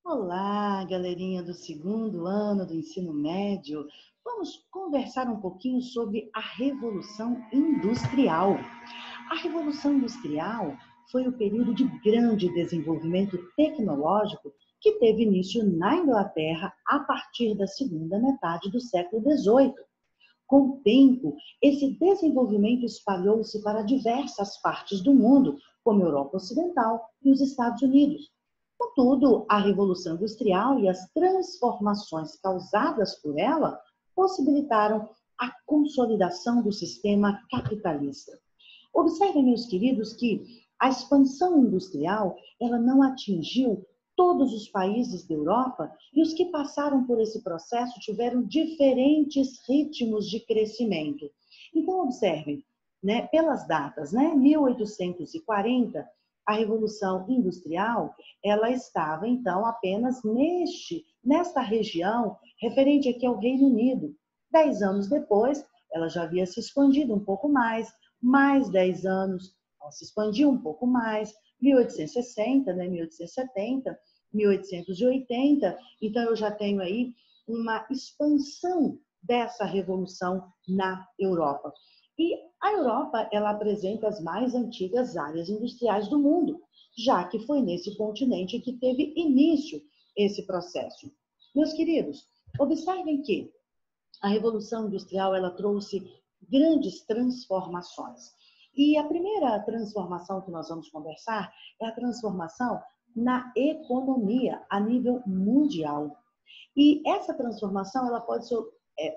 Olá, galerinha do segundo ano do ensino médio. Vamos conversar um pouquinho sobre a Revolução Industrial. A Revolução Industrial foi o período de grande desenvolvimento tecnológico que teve início na Inglaterra a partir da segunda metade do século XVIII. Com o tempo, esse desenvolvimento espalhou-se para diversas partes do mundo, como a Europa Ocidental e os Estados Unidos. Contudo, a Revolução Industrial e as transformações causadas por ela possibilitaram a consolidação do sistema capitalista. Observem, meus queridos, que a expansão industrial ela não atingiu todos os países da Europa e os que passaram por esse processo tiveram diferentes ritmos de crescimento. Então, observem, né, pelas datas, né, 1840, a Revolução Industrial, ela estava, então, apenas nesta região, referente aqui ao Reino Unido. 10 anos depois, ela já havia se expandido um pouco mais 10 anos, ela se expandiu um pouco mais, 1860, né, 1870, 1880, então eu já tenho aí uma expansão dessa revolução na Europa. E a Europa, ela apresenta as mais antigas áreas industriais do mundo, já que foi nesse continente que teve início esse processo. Meus queridos, observem que a Revolução Industrial, ela trouxe grandes transformações. E a primeira transformação que nós vamos conversar é a transformação na economia a nível mundial. E essa transformação ela pode ser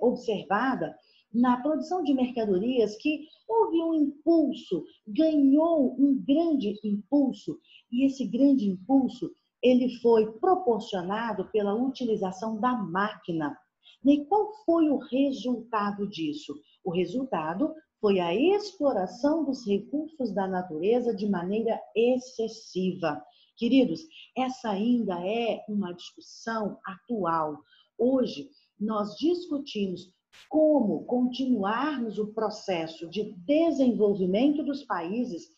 observada na produção de mercadorias que houve um impulso, ganhou um grande impulso, e esse grande impulso ele foi proporcionado pela utilização da máquina. E qual foi o resultado disso? O resultado foi a exploração dos recursos da natureza de maneira excessiva. Queridos, essa ainda é uma discussão atual. Hoje, nós discutimos como continuarmos o processo de desenvolvimento dos países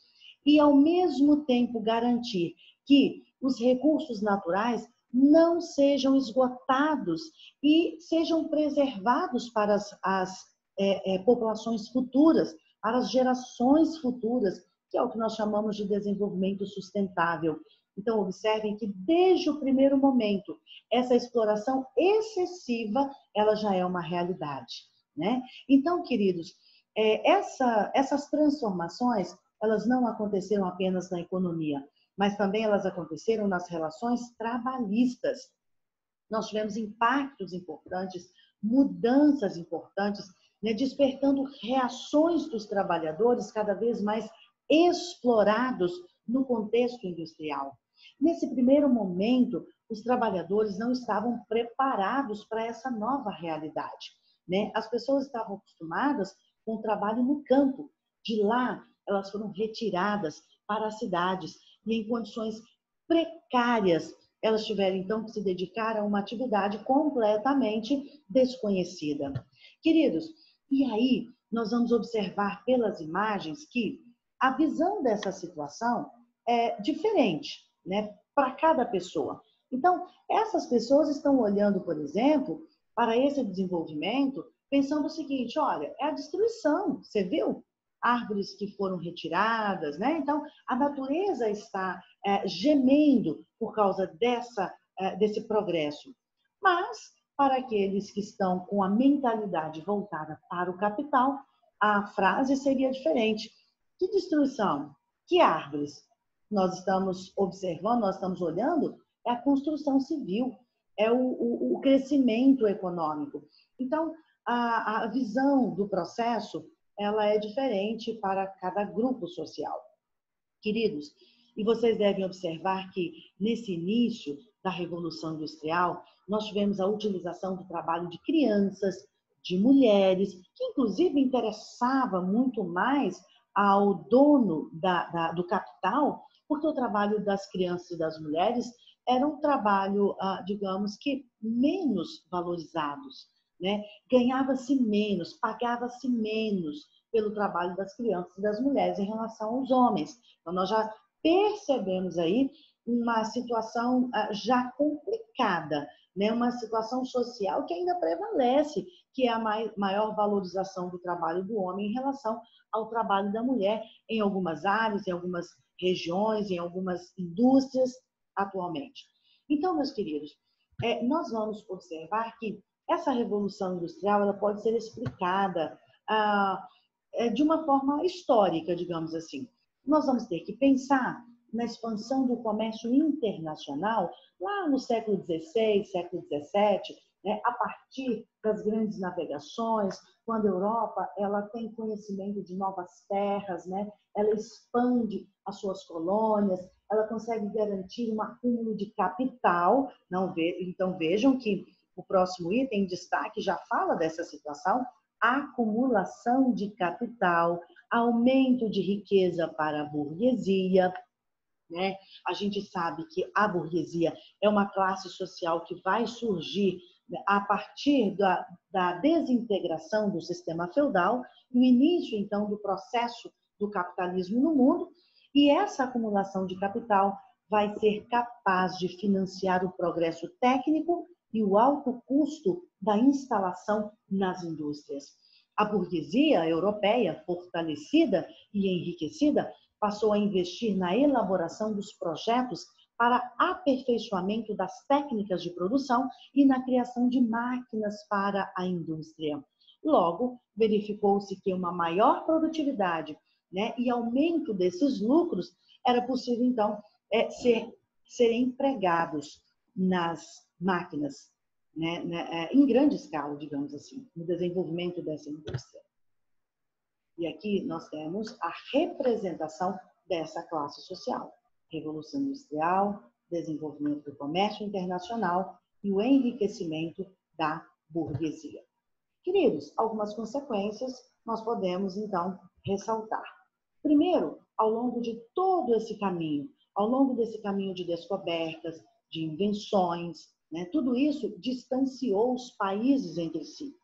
e, ao mesmo tempo, garantir que os recursos naturais não sejam esgotados e sejam preservados para as populações futuras, para as gerações futuras, que é o que nós chamamos de desenvolvimento sustentável. Então, observem que desde o primeiro momento, essa exploração excessiva, ela já é uma realidade, né? Então, queridos, essas transformações, elas não aconteceram apenas na economia, mas também elas aconteceram nas relações trabalhistas. Nós tivemos impactos importantes, mudanças importantes, né, despertando reações dos trabalhadores cada vez mais explorados no contexto industrial. Nesse primeiro momento, os trabalhadores não estavam preparados para essa nova realidade, né? As pessoas estavam acostumadas com o trabalho no campo. De lá, elas foram retiradas para as cidades e em condições precárias, elas tiveram então que se dedicar a uma atividade completamente desconhecida. Queridos, e aí nós vamos observar pelas imagens que a visão dessa situação é diferente, né, para cada pessoa. Então, essas pessoas estão olhando, por exemplo, para esse desenvolvimento, pensando o seguinte: olha, é a destruição, você viu? Árvores que foram retiradas, né? Então, a natureza está gemendo por causa desse progresso. Mas, para aqueles que estão com a mentalidade voltada para o capital, a frase seria diferente. Que destruição? Que árvores? Nós estamos observando, nós estamos olhando, é a construção civil, é o crescimento econômico. Então, a visão do processo, ela é diferente para cada grupo social. Queridos, e vocês devem observar que nesse início da Revolução Industrial, nós tivemos a utilização do trabalho de crianças, de mulheres, que inclusive interessava muito mais ao dono do capital, porque o trabalho das crianças e das mulheres era um trabalho, digamos que, menos valorizados, né? Ganhava-se menos, pagava-se menos pelo trabalho das crianças e das mulheres em relação aos homens. Então, nós já percebemos aí uma situação já complicada, né? Uma situação social que ainda prevalece, que é a maior valorização do trabalho do homem em relação ao trabalho da mulher em algumas áreas, em algumas regiões, em algumas indústrias atualmente. Então, meus queridos, nós vamos observar que essa revolução industrial ela pode ser explicada de uma forma histórica, digamos assim. Nós vamos ter que pensar na expansão do comércio internacional lá no século XVI, século XVII, né, a partir das grandes navegações, quando a Europa ela tem conhecimento de novas terras, né, ela expande as suas colônias, ela consegue garantir um acúmulo de capital. Então vejam que o próximo item em destaque já fala dessa situação, acumulação de capital, aumento de riqueza para a burguesia, né? A gente sabe que a burguesia é uma classe social que vai surgir a partir da desintegração do sistema feudal, no início, então, do processo do capitalismo no mundo, e essa acumulação de capital vai ser capaz de financiar o progresso técnico e o alto custo da instalação nas indústrias. A burguesia europeia, fortalecida e enriquecida, passou a investir na elaboração dos projetos para aperfeiçoamento das técnicas de produção e na criação de máquinas para a indústria. Logo, verificou-se que uma maior produtividade, né, e aumento desses lucros era possível, então, serem empregados nas máquinas, né, em grande escala, digamos assim, no desenvolvimento dessa indústria. E aqui nós temos a representação dessa classe social. Revolução Industrial, desenvolvimento do comércio internacional e o enriquecimento da burguesia. Queridos, algumas consequências nós podemos, então, ressaltar. Primeiro, ao longo de todo esse caminho, ao longo desse caminho de descobertas, de invenções, né, tudo isso distanciou os países entre si.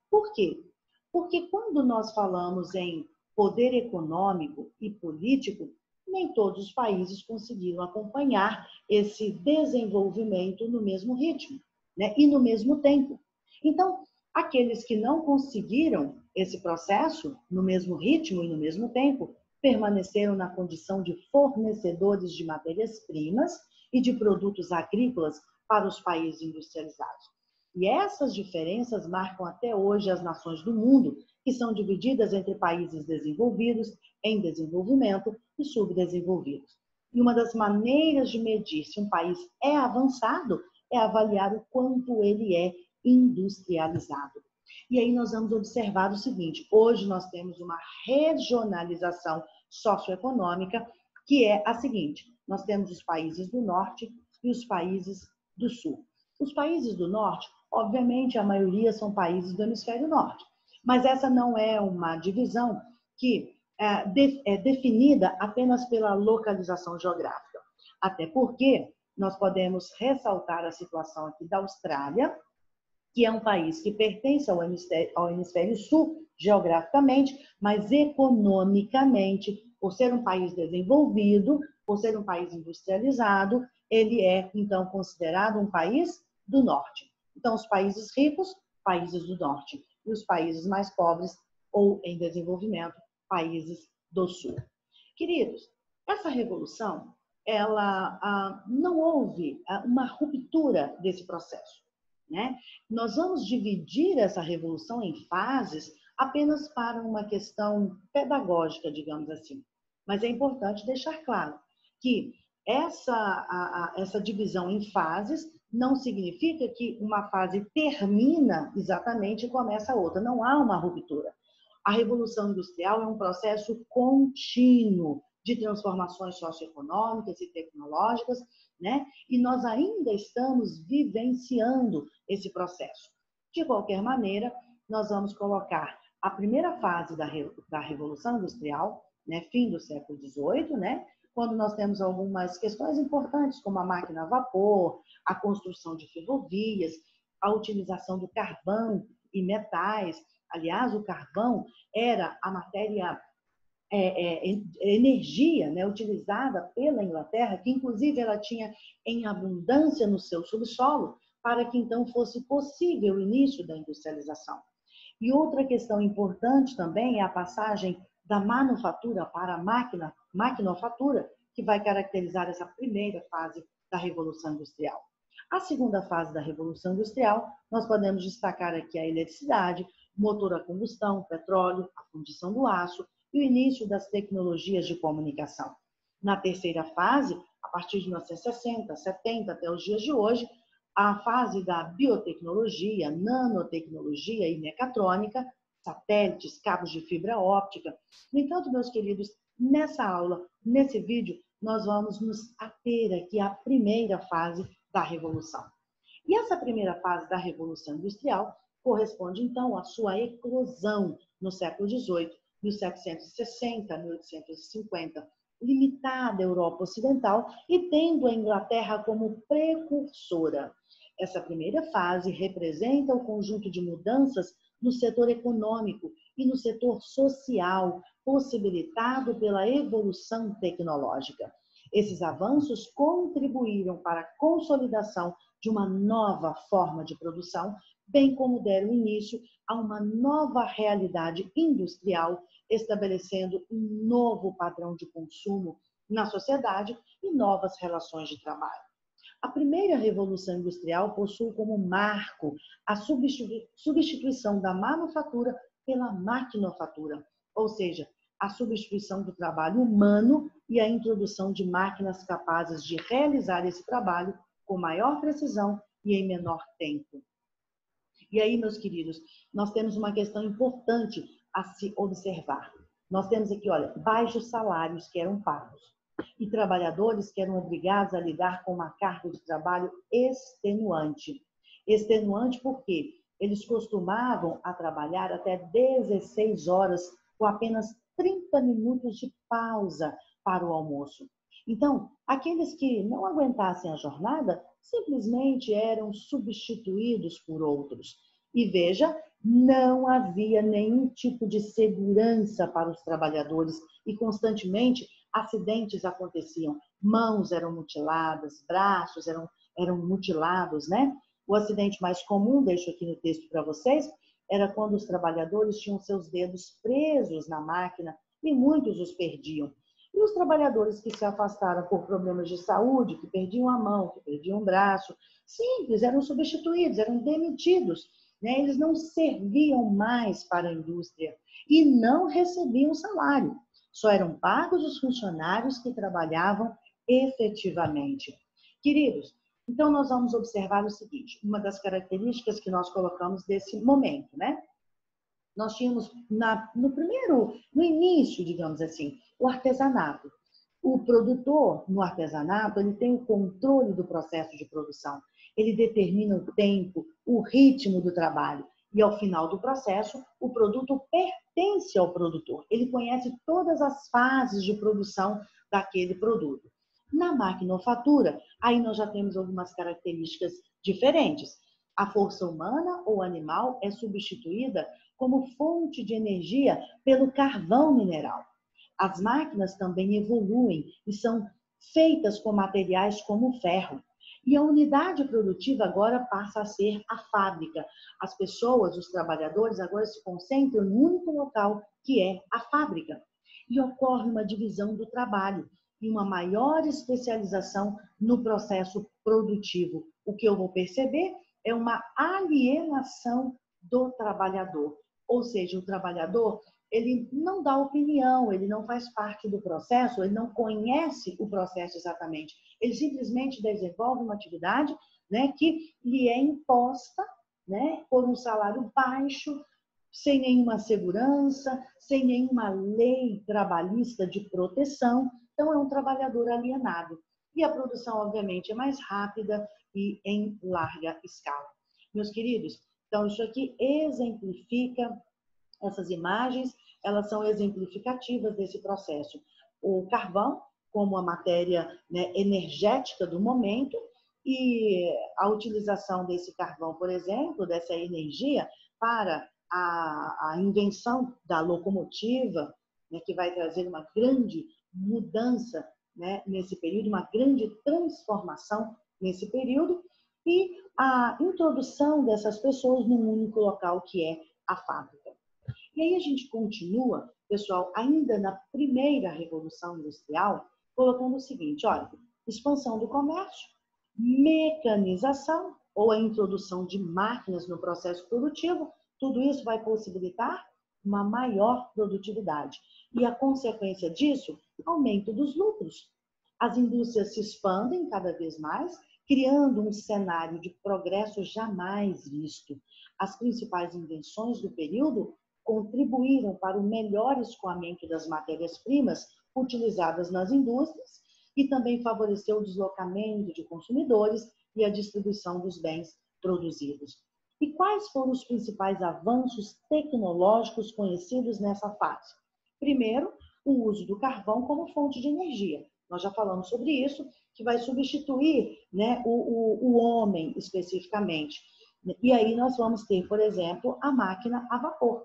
Por quê? Porque quando nós falamos em poder econômico e político, nem todos os países conseguiram acompanhar esse desenvolvimento no mesmo ritmo, né? E no mesmo tempo. Então, aqueles que não conseguiram esse processo no mesmo ritmo e no mesmo tempo, permaneceram na condição de fornecedores de matérias-primas e de produtos agrícolas para os países industrializados. E essas diferenças marcam até hoje as nações do mundo, que são divididas entre países desenvolvidos, em desenvolvimento e subdesenvolvidos. E uma das maneiras de medir se um país é avançado é avaliar o quanto ele é industrializado. E aí nós vamos observar o seguinte: hoje nós temos uma regionalização socioeconômica que é a seguinte: nós temos os países do norte e os países do sul. Os países do norte, obviamente, a maioria são países do hemisfério norte, mas essa não é uma divisão que é definida apenas pela localização geográfica. Até porque nós podemos ressaltar a situação aqui da Austrália, que é um país que pertence ao hemisfério sul geograficamente, mas economicamente, por ser um país desenvolvido, por ser um país industrializado, ele é, então, considerado um país do norte. Então, os países ricos, países do norte, e os países mais pobres ou em desenvolvimento, países do sul. Queridos, essa revolução, ela não houve uma ruptura desse processo, né? Nós vamos dividir essa revolução em fases apenas para uma questão pedagógica, digamos assim. Mas é importante deixar claro que essa divisão em fases não significa que uma fase termina exatamente e começa a outra. Não há uma ruptura. A Revolução Industrial é um processo contínuo de transformações socioeconômicas e tecnológicas, né? E nós ainda estamos vivenciando esse processo. De qualquer maneira, nós vamos colocar a primeira fase da Revolução Industrial, né? Fim do século XVIII, né? Quando nós temos algumas questões importantes, como a máquina a vapor, a construção de ferrovias, a utilização do carvão e metais. Aliás, o carvão era a matéria energia, né, utilizada pela Inglaterra, que inclusive ela tinha em abundância no seu subsolo, para que então fosse possível o início da industrialização. E outra questão importante também é a passagem da manufatura para a maquinofatura, que vai caracterizar essa primeira fase da Revolução Industrial. A segunda fase da Revolução Industrial, nós podemos destacar aqui a eletricidade, motor a combustão, petróleo, a fundição do aço e o início das tecnologias de comunicação. Na terceira fase, a partir de 1960, 70 até os dias de hoje, a fase da biotecnologia, nanotecnologia e mecatrônica, satélites, cabos de fibra óptica. No entanto, meus queridos, nessa aula, nesse vídeo, nós vamos nos ater aqui à primeira fase da Revolução. E essa primeira fase da Revolução Industrial corresponde, então, à sua eclosão no século XVIII, 1760, 1850, limitada à Europa Ocidental e tendo a Inglaterra como precursora. Essa primeira fase representa o conjunto de mudanças no setor econômico e no setor social, possibilitado pela evolução tecnológica. Esses avanços contribuíram para a consolidação de uma nova forma de produção, bem como deram início a uma nova realidade industrial, estabelecendo um novo padrão de consumo na sociedade e novas relações de trabalho. A primeira Revolução Industrial possui como marco a substituição da manufatura pela maquinofatura, ou seja, a substituição do trabalho humano e a introdução de máquinas capazes de realizar esse trabalho com maior precisão e em menor tempo. E aí, meus queridos, nós temos uma questão importante a se observar. Nós temos aqui, olha, baixos salários que eram pagos e trabalhadores que eram obrigados a lidar com uma carga de trabalho extenuante. Extenuante porque eles costumavam a trabalhar até 16 horas com apenas 30 minutos de pausa para o almoço. Então, aqueles que não aguentassem a jornada simplesmente eram substituídos por outros. E veja, não havia nenhum tipo de segurança para os trabalhadores e constantemente acidentes aconteciam. Mãos eram mutiladas, braços eram mutilados, né? O acidente mais comum, deixo aqui no texto para vocês, era quando os trabalhadores tinham seus dedos presos na máquina e muitos os perdiam. E os trabalhadores que se afastaram por problemas de saúde, que perdiam a mão, que perdiam o braço, simples, eram substituídos, eram demitidos, né? Eles não serviam mais para a indústria e não recebiam salário. Só eram pagos os funcionários que trabalhavam efetivamente. Queridos, então nós vamos observar o seguinte, uma das características que nós colocamos desse momento, né? Nós tínhamos no início, digamos assim, o artesanato. O produtor no artesanato, ele tem o controle do processo de produção. Ele determina o tempo, o ritmo do trabalho. E ao final do processo, o produto pertence ao produtor. Ele conhece todas as fases de produção daquele produto. Na maquinofatura, aí nós já temos algumas características diferentes. A força humana ou animal é substituída como fonte de energia pelo carvão mineral. As máquinas também evoluem e são feitas com materiais como o ferro. E a unidade produtiva agora passa a ser a fábrica. As pessoas, os trabalhadores, agora se concentram no único local, que é a fábrica. E ocorre uma divisão do trabalho e uma maior especialização no processo produtivo. O que eu vou perceber é uma alienação do trabalhador. Ou seja, o trabalhador, ele não dá opinião, ele não faz parte do processo, ele não conhece o processo exatamente. Ele simplesmente desenvolve uma atividade, né, que lhe é imposta, né, por um salário baixo, sem nenhuma segurança, sem nenhuma lei trabalhista de proteção. Então, é um trabalhador alienado. E a produção, obviamente, é mais rápida e em larga escala. Meus queridos, então isso aqui exemplifica, essas imagens, elas são exemplificativas desse processo. O carvão, como a matéria, né, energética do momento, e a utilização desse carvão, por exemplo, dessa energia, para a invenção da locomotiva, né, que vai trazer uma grande mudança, né, nesse período, uma grande transformação nesse período, e a introdução dessas pessoas num único local que é a fábrica. E aí a gente continua, pessoal, ainda na primeira Revolução Industrial, colocando o seguinte, olha, expansão do comércio, mecanização, ou a introdução de máquinas no processo produtivo, tudo isso vai possibilitar uma maior produtividade. E a consequência disso, aumento dos lucros. As indústrias se expandem cada vez mais, criando um cenário de progresso jamais visto. As principais invenções do período contribuíram para o melhor escoamento das matérias-primas utilizadas nas indústrias e também favoreceu o deslocamento de consumidores e a distribuição dos bens produzidos. E quais foram os principais avanços tecnológicos conhecidos nessa fase? Primeiro, o uso do carvão como fonte de energia. Nós já falamos sobre isso, que vai substituir, né, o homem especificamente. E aí nós vamos ter, por exemplo, a máquina a vapor.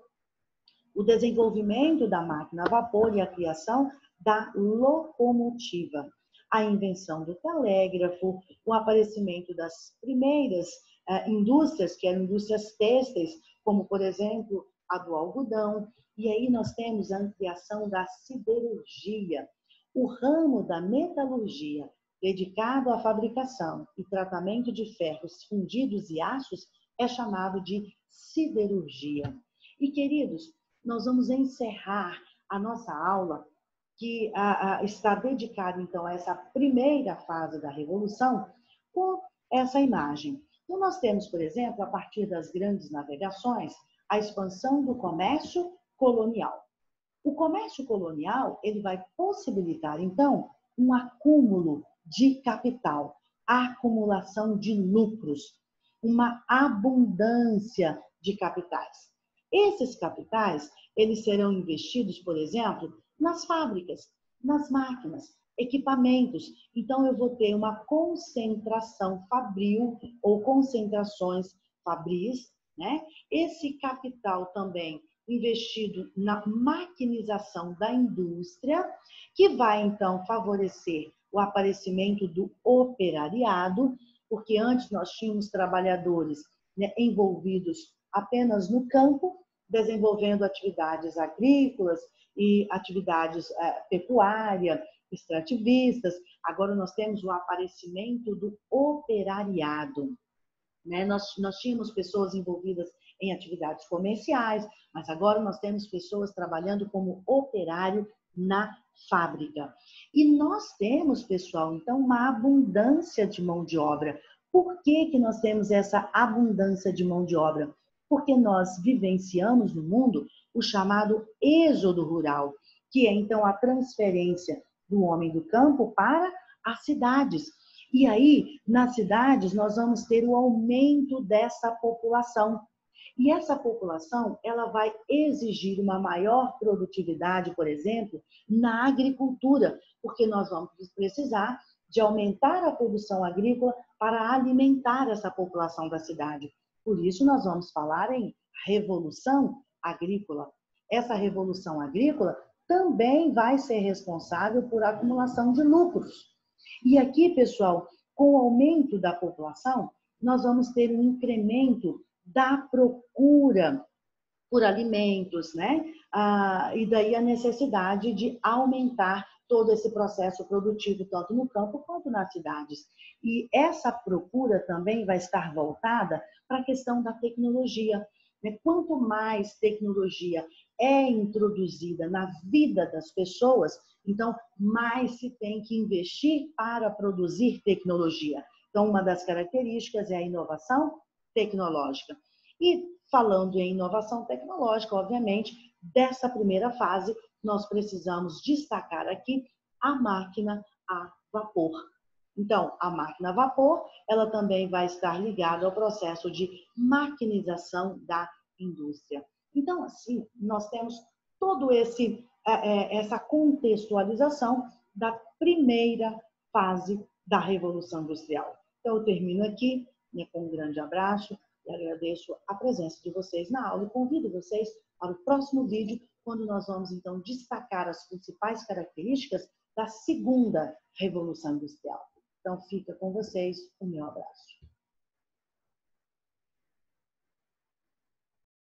O desenvolvimento da máquina a vapor e a criação da locomotiva. A invenção do telégrafo, o aparecimento das primeiras indústrias, que eram indústrias têxteis, como, por exemplo, a do algodão. E aí nós temos a ampliação da siderurgia. O ramo da metalurgia, dedicado à fabricação e tratamento de ferros fundidos e aços, é chamado de siderurgia. E, queridos, nós vamos encerrar a nossa aula, que está dedicada, então, a essa primeira fase da Revolução, com essa imagem. Então, nós temos, por exemplo, a partir das grandes navegações, a expansão do comércio colonial. O comércio colonial, ele vai possibilitar, então, um acúmulo de capital, acumulação de lucros, uma abundância de capitais. Esses capitais, eles serão investidos, por exemplo, nas fábricas, nas máquinas, equipamentos. Então, eu vou ter uma concentração fabril ou concentrações fabris, né? Esse capital também investido na maquinização da indústria, que vai, então, favorecer o aparecimento do operariado, porque antes nós tínhamos trabalhadores, né, envolvidos apenas no campo, desenvolvendo atividades agrícolas e atividades pecuárias, extrativistas. Agora nós temos o aparecimento do operariado, né? Nós tínhamos pessoas envolvidas em atividades comerciais, mas agora nós temos pessoas trabalhando como operário na fábrica. E nós temos, pessoal, então, uma abundância de mão de obra. Por que nós temos essa abundância de mão de obra? Porque nós vivenciamos no mundo o chamado êxodo rural, que é, então, a transferência do homem do campo para as cidades. E aí, nas cidades, nós vamos ter o aumento dessa população. E essa população, ela vai exigir uma maior produtividade, por exemplo, na agricultura, porque nós vamos precisar de aumentar a produção agrícola para alimentar essa população da cidade. Por isso, nós vamos falar em revolução agrícola. Essa revolução agrícola também vai ser responsável por acumulação de lucros. E aqui, pessoal, com o aumento da população, nós vamos ter um incremento da procura por alimentos, né? E daí a necessidade de aumentar todo esse processo produtivo, tanto no campo quanto nas cidades. E essa procura também vai estar voltada para a questão da tecnologia. Quanto mais tecnologia é introduzida na vida das pessoas, então mais se tem que investir para produzir tecnologia. Então, uma das características é a inovação tecnológica. E falando em inovação tecnológica, obviamente, dessa primeira fase, nós precisamos destacar aqui a máquina a vapor. Então, a máquina a vapor, ela também vai estar ligada ao processo de maquinização da indústria. Então, assim, nós temos todo essa contextualização da primeira fase da Revolução Industrial. Então, eu termino aqui, né, com um grande abraço e agradeço a presença de vocês na aula e convido vocês para o próximo vídeo, quando nós vamos, então, destacar as principais características da segunda Revolução Industrial. Então, fica com vocês o meu abraço.